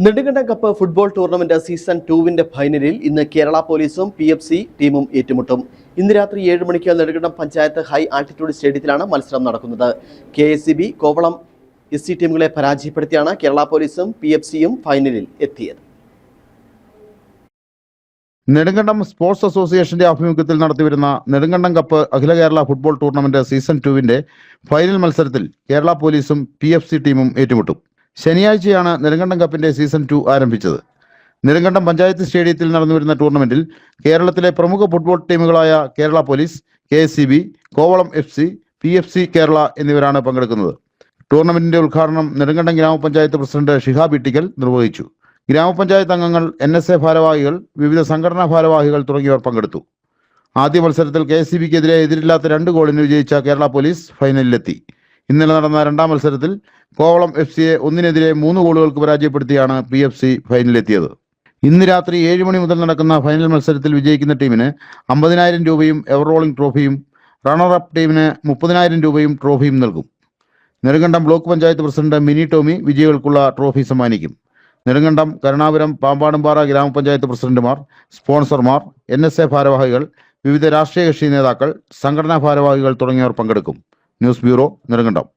Nedumkandam cup football tournament season 2 ഫൈനലിൽ ഇന്ന് കേരള പോലീസും PFC ടീമും ഏറ്റുമുട്ടും. ഇന്ന് രാത്രി 7 മണിക്ക് നെടുങ്കണ്ടം പഞ്ചായത്ത് ഹൈ ആൾട്ടിറ്റ്യൂഡ് സ്റ്റേഡിയത്തിലാണ് മത്സരം നടക്കുന്നത്. KSCB, കോവളം SC ടീമുകളെ പരാജയപ്പെടുത്തിയാണ് കേരള പോലീസും PFCയും ഫൈനലിൽ എത്തിയത്. നെടുങ്കണ്ടം സ്പോർട്സ് അസോസിയേഷന്റെ ആഭിമുഖ്യത്തിൽ നടത്തിവരുന്ന നെടുങ്കണ്ടം കപ്പ് അഖില Kerala football tournament season 2 final മത്സരത്തിൽ കേരള പോലീസും PFC ടീമും ഏറ്റുമുട്ടും. ശനിയാഴ്ചയാണ് നെടുങ്കണ്ടം കപ്പിന്റെ സീസൺ 2 ആരംഭിച്ചത്. നെടുങ്കണ്ടം പഞ്ചായത്ത് സ്റ്റേഡിയത്തിൽ നടന്നുവരുന്ന ടൂർണമെന്റിൽ കേരളത്തിലെ പ്രമുഖ ഫുട്ബോൾ ടീമുകളായ Kerala police, KSCB, Kovalam FC, PFC Kerala എന്നിവരാണ് പങ്കെടുക്കുന്നത്. ടൂർണമെന്റിന്റെ ഉദ്ഘാടനം നെടുങ്കണ്ടം ഗ്രാമപഞ്ചായത്ത് പ്രസിഡന്റ് ഷിഹാബ് ഇട്ടിക്കൽ നിർവഹിച്ചു. ഗ്രാമപഞ്ചായത്ത് അംഗങ്ങൾ, NSA ഭാരവാഹികൾ, വിവിധ സംഘടനാ ഭാരവാഹികൾ തുടങ്ങിയവർ പങ്കെടുത്തു. ആദ്യ മത്സരത്തിൽ KSCBക്കെതിരെ എതിരില്ലാത്ത 2 ഗോളിന് വിജയിച്ച കേരള പോലീസ് ഫൈനലിലെത്തി. ഇന്നലെ നടന്ന രണ്ടാം മത്സരത്തിൽ കോവളം FCയെ 1-നെതിരെ 3 ഗോളുകൾക്ക് പരാജയപ്പെടുത്തിയാണ് PFC ഫൈനലിലെത്തിയത്. ഇന്ന് രാത്രി 7 മണി മുതൽ നടക്കുന്ന ഫൈനൽ മത്സരത്തിൽ വിജയിക്കുന്ന ടീമിന് 50,000 രൂപയും എവർ റോളിംഗ് ട്രോഫിയും, റണ്ണർ-അപ്പ് ടീമിന് 30,000 രൂപയും ട്രോഫിയും നൽകും. നെടുങ്കണ്ടം ബ്ലോക്ക് പഞ്ചായത്ത് പ്രസിഡന്റ് മിനി ടോമി വിജയികൾക്കുള്ള ട്രോഫി സമ്മാനിക്കും. നെടുങ്കണ്ടം, കരുണാപുരം, പാമ്പാടുംപാറ ഗ്രാമപഞ്ചായത്ത് പ്രസിഡന്റുമാർ, സ്പോൺസർമാർ, NSA ഭാരവാഹികൾ, വിവിധ രാഷ്ട്രീയ കക്ഷി നേതാക്കൾ, സംഘടനാ ഭാരവാഹികൾ തുടങ്ങിയവർ പങ്കെടുക്കും. News bureau, Nedumkandam.